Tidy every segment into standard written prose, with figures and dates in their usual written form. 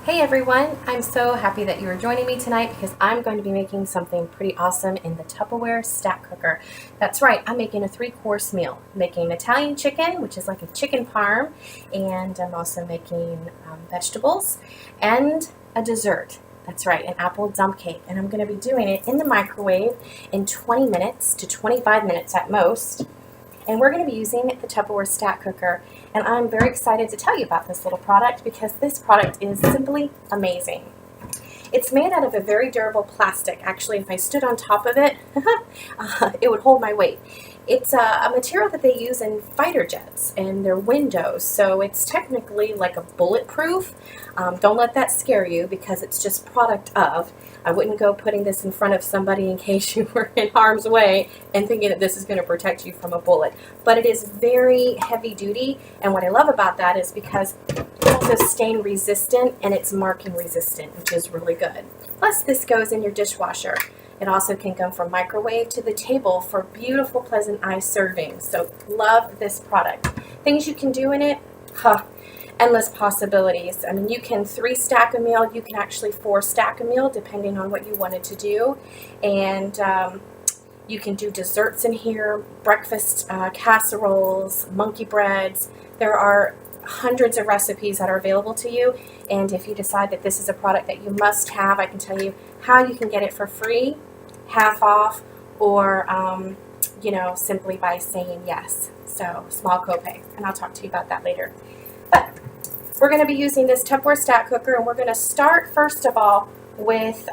Hey everyone, I'm so happy that you are joining me tonight because I'm going to be making something pretty awesome in the Tupperware stack cooker. That's right, I'm making a 3-course meal. I'm making Italian chicken, which is like a chicken parm, and I'm also making vegetables and a dessert. That's right, an apple dump cake, and I'm going to be doing it in the microwave in 20 minutes to 25 minutes at most. And we're going to be using the Tupperware stack cooker, and I'm very excited to tell you about this little product because this product is simply amazing. It's made out of a very durable plastic. Actually, if I stood on top of it, it would hold my weight. It's a material that they use in fighter jets and their windows, so it's technically like a bulletproof. Don't let that scare you because it's just product of. I wouldn't go putting this in front of somebody in case you were in harm's way and thinking that this is going to protect you from a bullet. But it is very heavy duty, and what I love about that is because it's also stain resistant and it's marking resistant, which is really good. Plus, this goes in your dishwasher. It also can go from microwave to the table for beautiful, pleasant eye servings. So love this product. Things you can do in it, endless possibilities. I mean, you can 3-stack a meal. You can actually 4-stack a meal, depending on what you wanted to do. And you can do desserts in here, breakfast casseroles, monkey breads. There are hundreds of recipes that are available to you. And if you decide that this is a product that you must have, I can tell you how you can get it for free, half off, or simply by saying yes. So small copay, and I'll talk to you about that later. But we're going to be using this Tupperware stack cooker, and we're going to start first of all with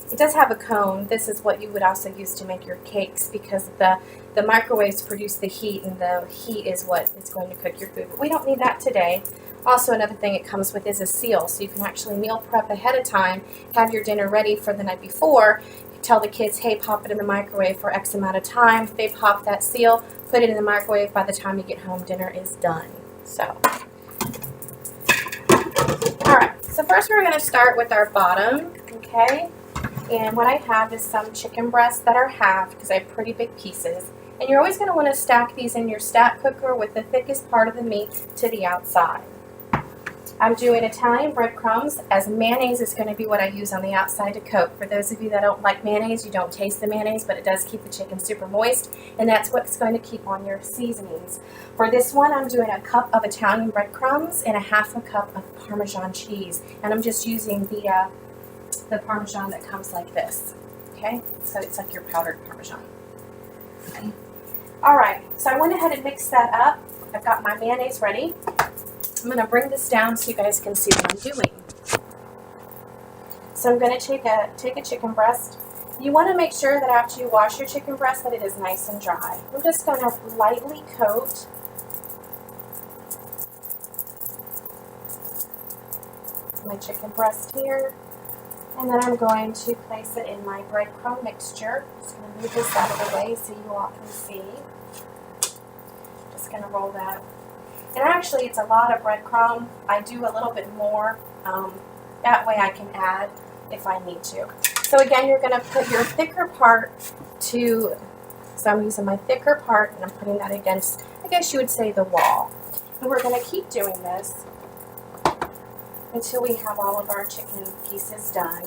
it does have a cone. This is what you would also use to make your cakes because the microwaves produce the heat, and the heat is what is going to cook your food. But we don't need that today. Also, another thing it comes with is a seal, so you can actually meal prep ahead of time, have your dinner ready for the night before. You tell the kids, hey, pop it in the microwave for X amount of time. They pop that seal, put it in the microwave. By the time you get home, dinner is done. So, all right. So first we're going to start with our bottom, okay? And what I have is some chicken breasts that are halved because I have pretty big pieces. And you're always going to want to stack these in your stack cooker with the thickest part of the meat to the outside. I'm doing Italian breadcrumbs, as mayonnaise is going to be what I use on the outside to coat. For those of you that don't like mayonnaise, you don't taste the mayonnaise, but it does keep the chicken super moist, and that's what's going to keep on your seasonings. For this one, I'm doing a cup of Italian breadcrumbs and a half a cup of Parmesan cheese, and I'm just using the Parmesan that comes like this, okay? So it's like your powdered Parmesan. Okay. All right, so I went ahead and mixed that up. I've got my mayonnaise ready. I'm going to bring this down so you guys can see what I'm doing. So I'm going to take a chicken breast. You want to make sure that after you wash your chicken breast that it is nice and dry. I'm just going to lightly coat my chicken breast here. And then I'm going to place it in my breadcrumb mixture. Just going to move this out of the way so you all can see. Just going to roll that. And actually, it's a lot of breadcrumb. I do a little bit more. That way I can add if I need to. So again, you're going to put your thicker part so I'm using my thicker part and I'm putting that against, I guess you would say, the wall. And we're going to keep doing this until we have all of our chicken pieces done.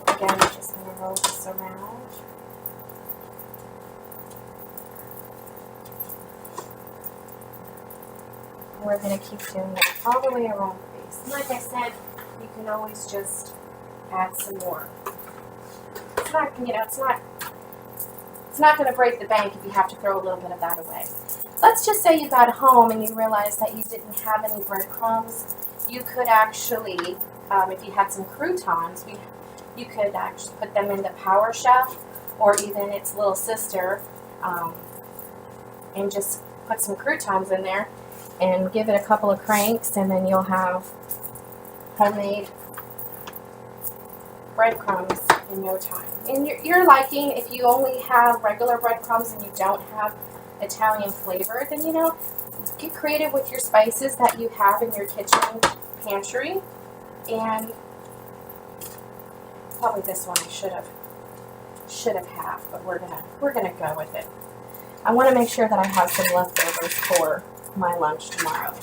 Again, I'm just going to roll this around. And we're going to keep doing that all the way around the base. And like I said, you can always just add some more. It's not, it's not going to break the bank if you have to throw a little bit of that away. Let's just say you got home and you realized that you didn't have any breadcrumbs. You could actually, if you had some croutons, you could actually put them in the Power Chef or even its little sister, and just put some croutons in there and give it a couple of cranks, and then you'll have homemade breadcrumbs in no time. And you're liking, if you only have regular breadcrumbs and you don't have Italian flavor, then get creative with your spices that you have in your kitchen pantry. And probably this one I should have half, but we're gonna go with it. I want to make sure that I have some leftovers for my lunch tomorrow.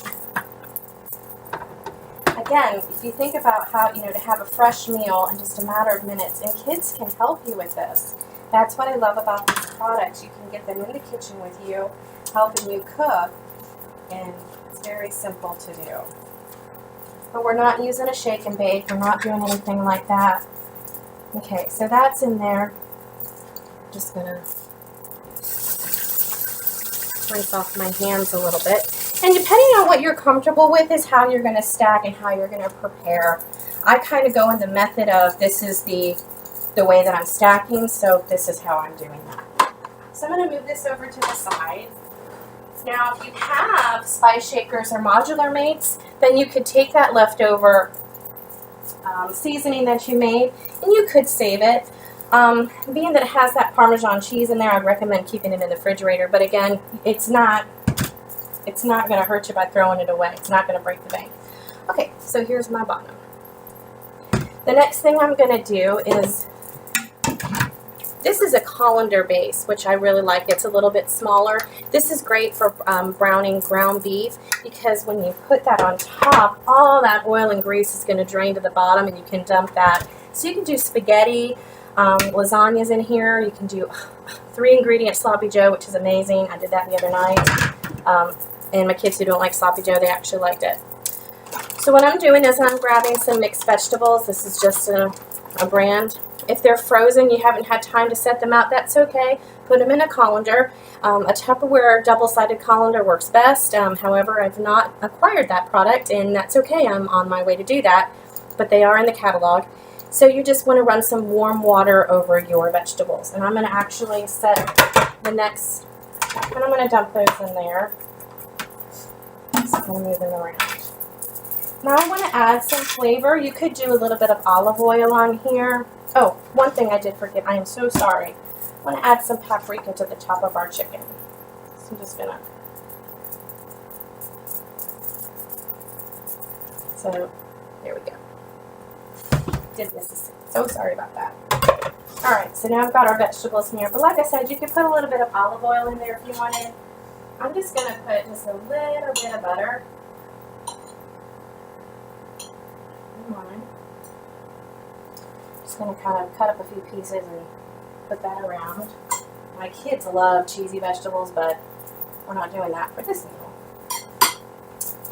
Again, if you think about how, to have a fresh meal in just a matter of minutes, and kids can help you with this. That's what I love about these products. You can get them in the kitchen with you, helping you cook, and it's very simple to do. But we're not using a shake and bake. We're not doing anything like that. Okay, so that's in there. Just gonna rinse off my hands a little bit. And depending on what you're comfortable with is how you're going to stack and how you're going to prepare. I kind of go in the method of this is the way that I'm stacking, so this is how I'm doing that. So I'm going to move this over to the side. Now, if you have spice shakers or modular mates, then you could take that leftover seasoning that you made and you could save it. Being that it has that Parmesan cheese in there, I'd recommend keeping it in the refrigerator. But again, it's not going to hurt you by throwing it away. It's not going to break the bank. Okay, so here's my bottom. The next thing I'm going to do is, this is a colander base, which I really like. It's a little bit smaller. This is great for browning ground beef, because when you put that on top, all that oil and grease is going to drain to the bottom, and you can dump that. So you can do spaghetti, lasagnas in here. You can do 3-ingredient sloppy joe, which is amazing. I did that the other night. And my kids who don't like sloppy joe, they actually liked it. So what I'm doing is I'm grabbing some mixed vegetables. This is just a brand. If they're frozen, you haven't had time to set them out, that's okay. Put them in a colander. A Tupperware double-sided colander works best. However, I've not acquired that product, and that's okay. I'm on my way to do that, but they are in the catalog. So you just want to run some warm water over your vegetables. And I'm going to actually set the next, and I'm going to dump those in there. Just kind of move them around. Now I want to add some flavor. You could do a little bit of olive oil on here. Oh, one thing I did forget. I am so sorry. I want to add some paprika to the top of our chicken. So I'm just going to. So, there we go. Did miss a second. So sorry about that. Alright, so now I've got our vegetables in here. But like I said, you could put a little bit of olive oil in there if you wanted. I'm just going to put just a little bit of butter. Just going to kind of cut up a few pieces and put that around. My kids love cheesy vegetables, but we're not doing that for this meal.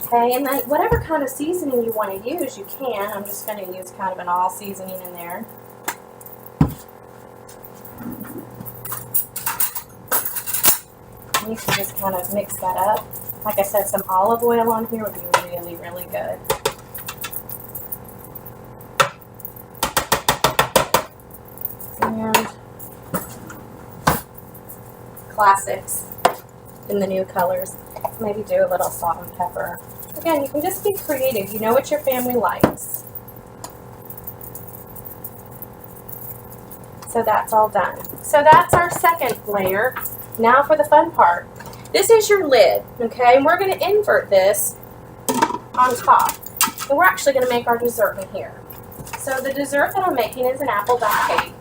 Okay, and then whatever kind of seasoning you want to use, you can. I'm just going to use kind of an all seasoning in there. And you can just kind of mix that up. Like I said, some olive oil on here would be really, really good. And classics in the new colors. Maybe do a little salt and pepper. Again, you can just be creative. You know what your family likes. So that's all done. So that's our second layer. Now for the fun part. This is your lid, okay? And we're going to invert this on top. And we're actually going to make our dessert in here. So the dessert that I'm making is an apple duck cake.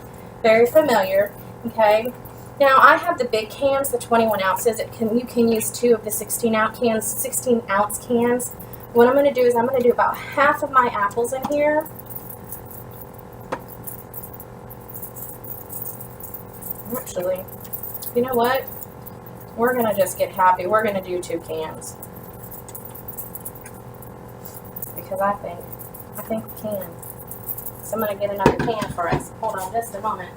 Very familiar, okay? Now I have the big cans, the 21 ounces. You can use 2 of the 16-ounce cans. What I'm going to do is I'm going to do about half of my apples in here. Actually, you know what? We're going to just get happy. We're going to do 2 cans. Because I think we can. So I'm going to get another can for us. Hold on just a moment.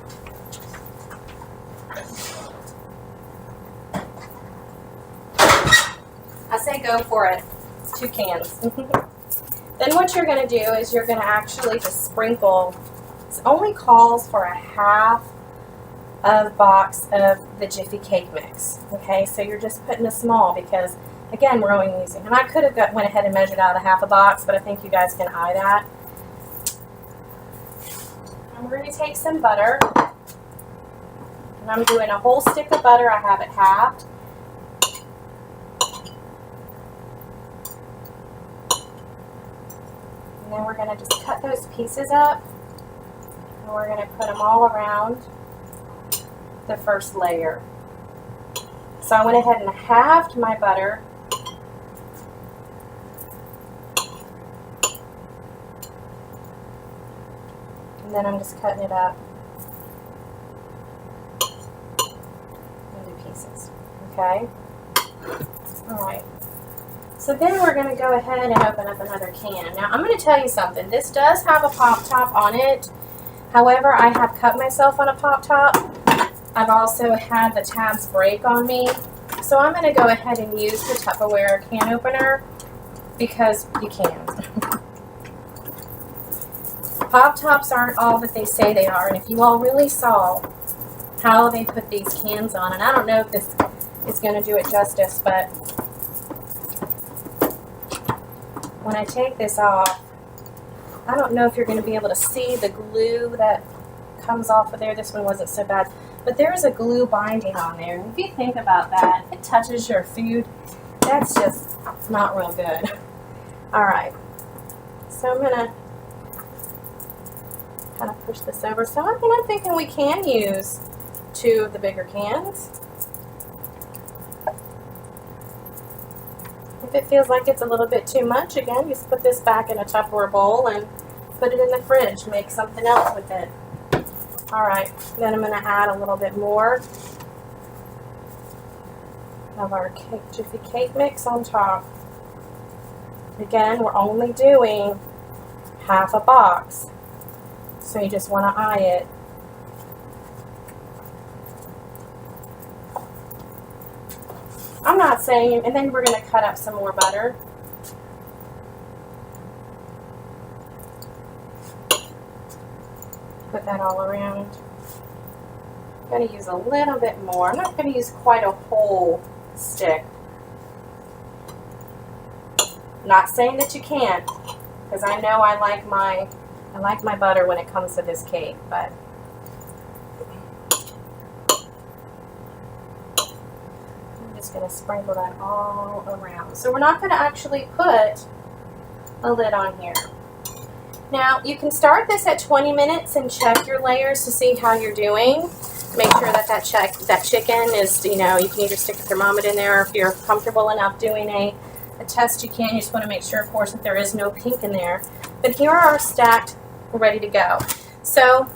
I say go for it. 2 cans. Then what you're going to do is you're going to actually just sprinkle. It only calls for a half of box of the Jiffy cake mix. Okay, so you're just putting a small because, again, we're only using. And I could have went ahead and measured out a half a box, but I think you guys can eye that. And we're going to take some butter. And I'm doing a whole stick of butter. I have it halved. And then we're going to just cut those pieces up. And we're going to put them all around the first layer. So I went ahead and halved my butter. And then I'm just cutting it up into pieces. Okay? Alright. So then we're going to go ahead and open up another can. Now I'm going to tell you something. This does have a pop top on it. However, I have cut myself on a pop top. I've also had the tabs break on me. So I'm going to go ahead and use the Tupperware can opener because you can. Pop tops aren't all that they say they are. And if you all really saw how they put these cans on, and I don't know if this is going to do it justice, but when I take this off, I don't know if you're going to be able to see the glue that comes off of there. This one wasn't so bad. But there's a glue binding on there. And if you think about that, it touches your food. That's just not real good. Alright. So I'm going to kind of push this over. So I'm thinking we can use 2 of the bigger cans. If it feels like it's a little bit too much, again, just put this back in a Tupperware bowl and put it in the fridge. Make something else with it. Alright, then I'm going to add a little bit more of our Jiffy Cake mix on top. Again, we're only doing half a box, so you just want to eye it. I'm not saying, and then we're going to cut up some more butter. Put that all around. I'm going to use a little bit more. I'm not going to use quite a whole stick. Not saying that you can't, because I know I like my butter when it comes to this cake, but I'm just going to sprinkle that all around. So we're not going to actually put a lid on here. Now, you can start this at 20 minutes and check your layers to see how you're doing. Make sure that chicken is, you can either stick a thermometer in there, or if you're comfortable enough doing a test, you can. You just want to make sure, of course, that there is no pink in there. But here are our stacked, ready to go. So,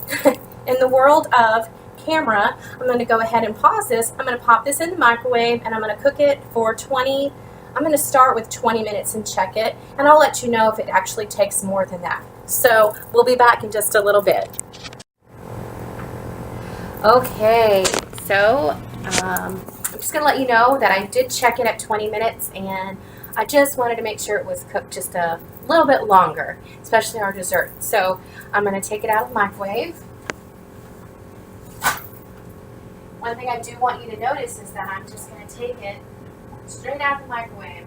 in the world of camera, I'm going to go ahead and pause this. I'm going to pop this in the microwave, and I'm going to cook it for I'm going to start with 20 minutes and check it, and I'll let you know if it actually takes more than that. So we'll be back in just a little bit. Okay, so I'm just going to let you know that I did check it at 20 minutes, and I just wanted to make sure it was cooked just a little bit longer, especially our dessert. So I'm going to take it out of the microwave. One thing I do want you to notice is that I'm just going to take it straight out of the microwave.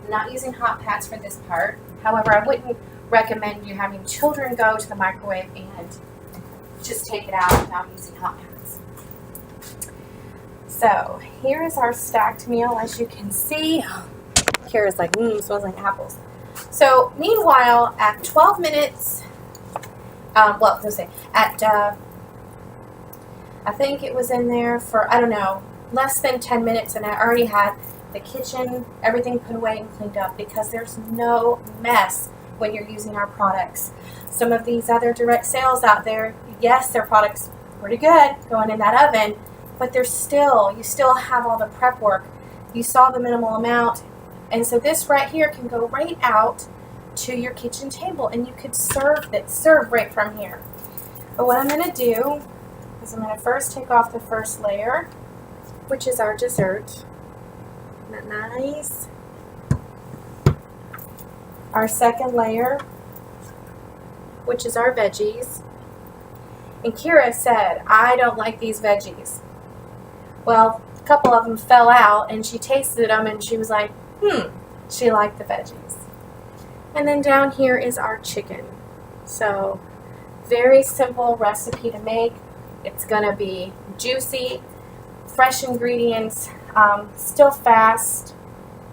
I'm not using hot pats for this part. However, I wouldn't recommend you having children go to the microwave and just take it out without using hot pats. So here is our stacked meal. As you can see, here is like, smells like apples. So meanwhile, at 12 minutes, I think it was in there for, I don't know, less than 10 minutes, and I already had the kitchen, everything put away and cleaned up, because there's no mess when you're using our products. Some of these other direct sales out there, yes, their products pretty good going in that oven, but you still have all the prep work. You saw the minimal amount, and so this right here can go right out to your kitchen table, and you could serve right from here. But what I'm going to do is I'm going to first take off the first layer, which is our dessert. Isn't that nice? Our second layer, which is our veggies. And Kira said, I don't like these veggies. Well, a couple of them fell out, and she tasted them, and she was like, she liked the veggies. And then down here is our chicken. So, very simple recipe to make. It's going to be juicy, fresh ingredients, still fast.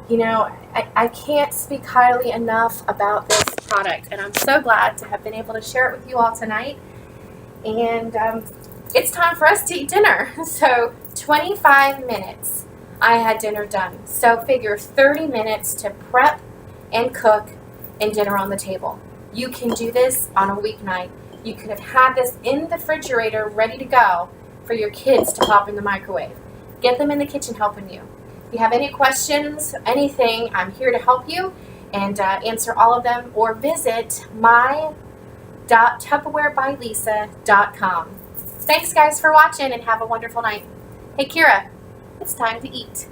I can't speak highly enough about this product, and I'm so glad to have been able to share it with you all tonight. And it's time for us to eat dinner. So 25 minutes. I had dinner done. So figure 30 minutes to prep and cook and dinner on the table. You can do this on a weeknight. You could have had this in the refrigerator ready to go for your kids to pop in the microwave. Get them in the kitchen helping you. If you have any questions, anything, I'm here to help you and answer all of them, or visit my.tupperwarebylisa.com. Thanks guys for watching and have a wonderful night. Hey Kira, it's time to eat.